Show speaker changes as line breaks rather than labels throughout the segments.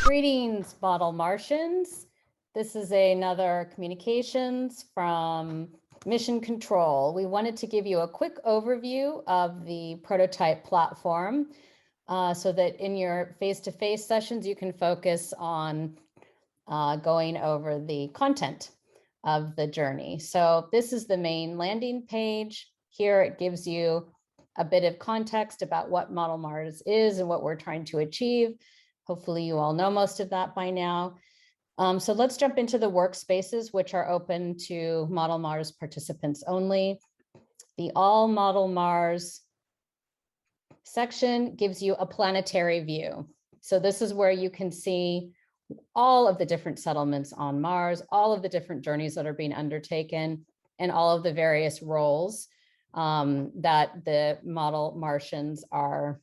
Greetings, Model Martians. This is another communications from Mission Control. We wanted to give you a quick overview of the prototype platform so that in your face-to-face sessions, you can focus on going over the content of the journey. So this is the main landing page. Here it gives you a bit of context about what Model Mars is and what we're trying to achieve. Hopefully you all know most of that by now. So let's jump into the workspaces, which are open to Model Mars participants only. The All Model Mars section gives you a planetary view. So this is where you can see all of the different settlements on Mars, all of the different journeys that are being undertaken, and all of the various roles that the model Martians are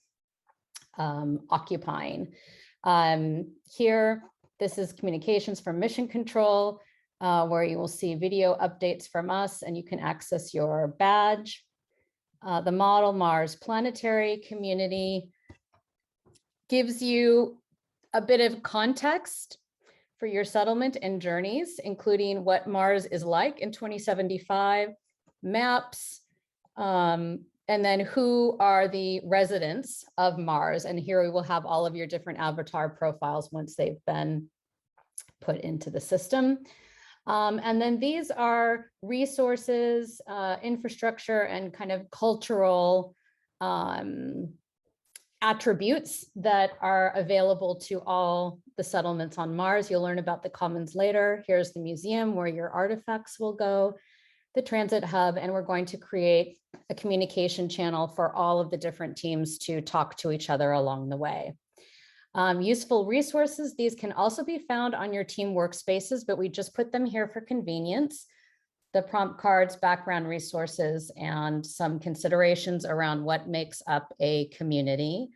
occupying. Here, this is communications from Mission Control, where you will see video updates from us and you can access your badge. The Model Mars Planetary Community gives you a bit of context for your settlement and journeys, including what Mars is like in 2075, maps, and then who are the residents of Mars. And here we will have all of your different avatar profiles once they've been put into the system. And then these are resources, infrastructure, and kind of cultural attributes that are available to all the settlements on Mars. You'll learn about the commons later. Here's the museum where your artifacts will go, the transit hub, and we're going to create a communication channel for all of the different teams to talk to each other along the way. Useful resources, these can also be found on your team workspaces, but we just put them here for convenience. The prompt cards, background resources, and some considerations around what makes up a community.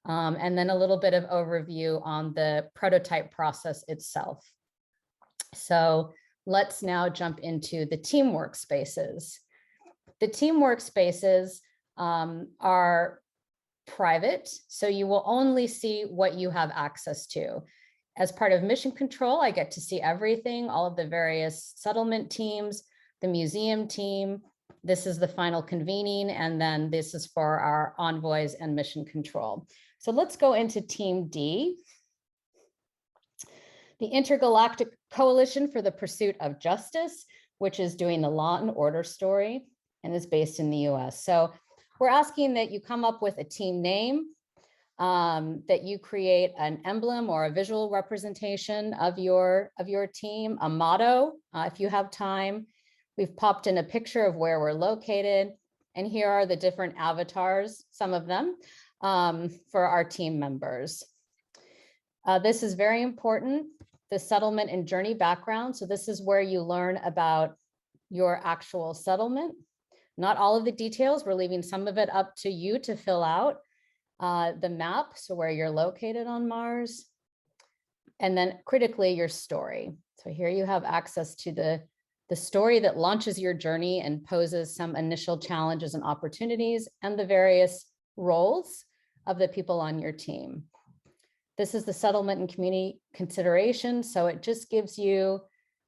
And then a little bit of overview on the prototype process itself. So let's now jump into the team workspaces. The team workspaces are private, so you will only see what you have access to. As part of Mission Control, I get to see everything, all of the various settlement teams, the museum team. This is the final convening, and then this is for our envoys and Mission Control. So let's go into Team D. The Intergalactic Coalition for the Pursuit of Justice, which is doing the Law and Order story and is based in the US. So we're asking that you come up with a team name, that you create an emblem or a visual representation of your team, a motto, if you have time. We've popped in a picture of where we're located, and here are the different avatars, some of them, for our team members. This is very important, the settlement and journey background. So this is where you learn about your actual settlement. Not all of the details, we're leaving some of it up to you to fill out. The map, so where you're located on Mars. And then critically, your story. So here you have access to the story that launches your journey and poses some initial challenges and opportunities, and the various roles of the people on your team. This is the settlement and community consideration. So it just gives you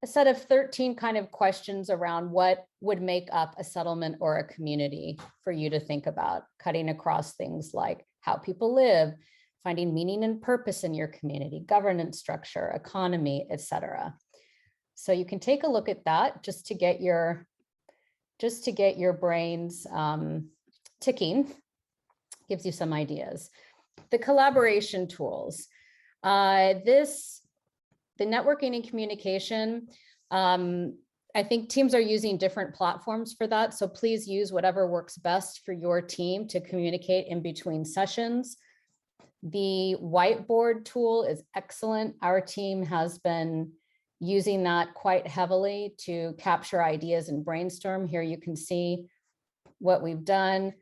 a set of 13 kind of questions around what would make up a settlement or a community for you to think about, cutting across things like how people live, finding meaning and purpose in your community, governance structure, economy, etc. So you can take a look at that just to get your brains ticking, gives you some ideas. The collaboration tools. The networking and communication, I think teams are using different platforms for that. So please use whatever works best for your team to communicate in between sessions. The whiteboard tool is excellent. Our team has been using that quite heavily to capture ideas and brainstorm. Here you can see what we've done.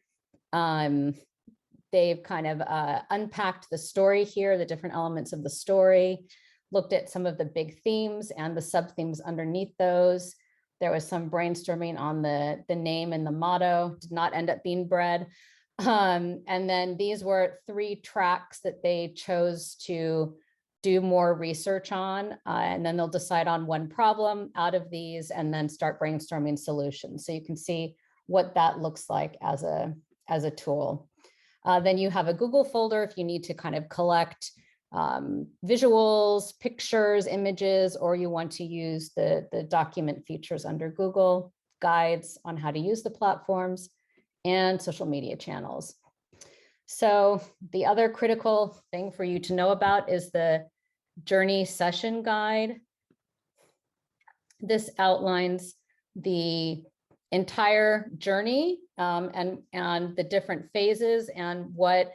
They've kind of unpacked the story here, the different elements of the story, looked at some of the big themes and the sub-themes underneath those. There was some brainstorming on the name and the motto, did not end up being bred. And then these were 3 tracks that they chose to do more research on. And then they'll decide on one problem out of these and then start brainstorming solutions. So you can see what that looks like as a tool. Then you have a Google folder if you need to kind of collect visuals, pictures, images, or you want to use the document features under Google, guides on how to use the platforms, and social media channels. So the other critical thing for you to know about is the Journey Session Guide. This outlines the entire journey and the different phases and what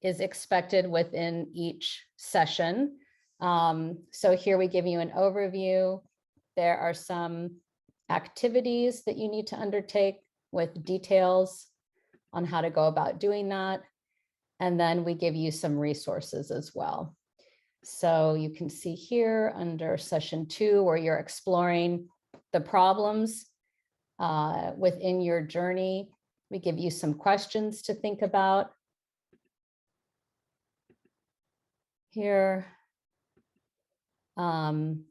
is expected within each session. So here we give you an overview. There are some activities that you need to undertake with details on how to go about doing that. And then we give you some resources as well. So you can see here under session 2, where you're exploring the problems within your journey. We give you some questions to think about. Here,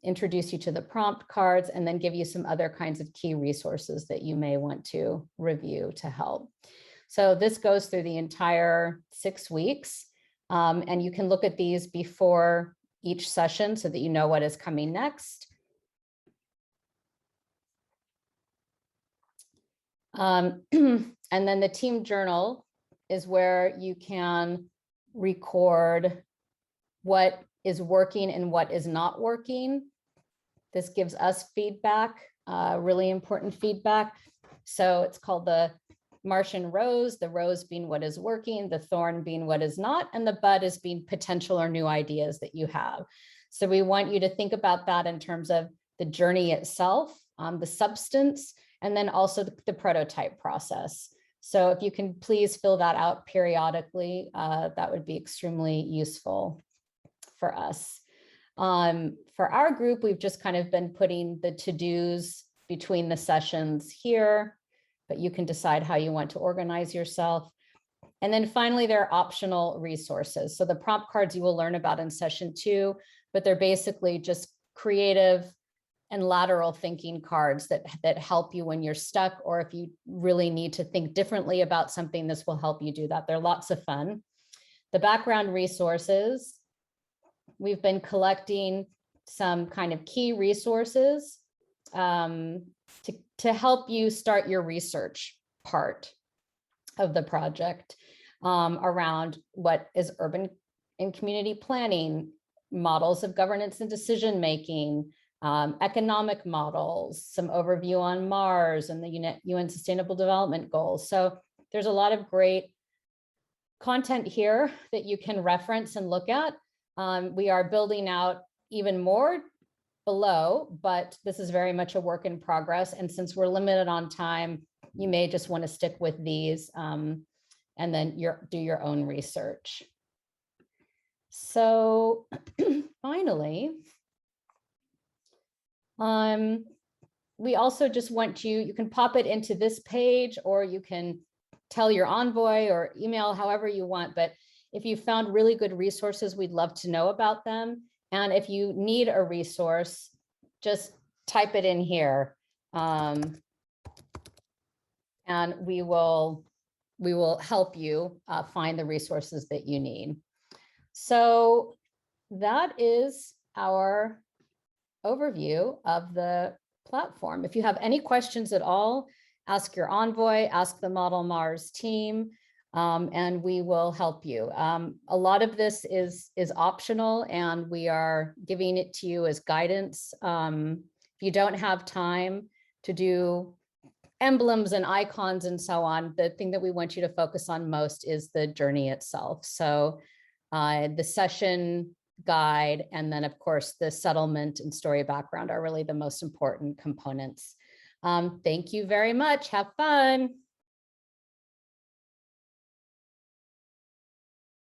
introduce you to the prompt cards, and then give you some other kinds of key resources that you may want to review to help. So this goes through the entire 6 weeks, and you can look at these before each session so that you know what is coming next. And then the team journal is where you can record what is working and what is not working. This gives us feedback, really important feedback. So it's called the Martian rose, the rose being what is working, the thorn being what is not, and the bud is being potential or new ideas that you have. So we want you to think about that in terms of the journey itself, the substance, and then also the prototype process. So if you can please fill that out periodically, that would be extremely useful for us. For our group, we've just kind of been putting the to-dos between the sessions here, but you can decide how you want to organize yourself. And then finally, there are optional resources. So the prompt cards you will learn about in session 2, but they're basically just creative and lateral thinking cards that help you when you're stuck, or if you really need to think differently about something, this will help you do that. They're lots of fun. The background resources, we've been collecting some kind of key resources to help you start your research part of the project around what is urban and community planning, models of governance and decision-making, economic models, some overview on Mars and the UN Sustainable Development Goals. So there's a lot of great content here that you can reference and look at. We are building out even more below, but this is very much a work in progress. And since we're limited on time, you may just want to stick with these and then do your own research. So finally, we also just want you can pop it into this page, or you can tell your envoy or email however you want. But if you found really good resources, we'd love to know about them. And if you need a resource, just type it in here. And we will help you find the resources that you need. So that is our overview of the platform. If you have any questions at all, ask your envoy, ask the Model Mars team, and we will help you. A lot of this is optional, and we are giving it to you as guidance. If you don't have time to do emblems and icons and so on, the thing that we want you to focus on most is the journey itself. So the session guide, and then of course the settlement and story background are really the most important components. Thank you very much. Have fun.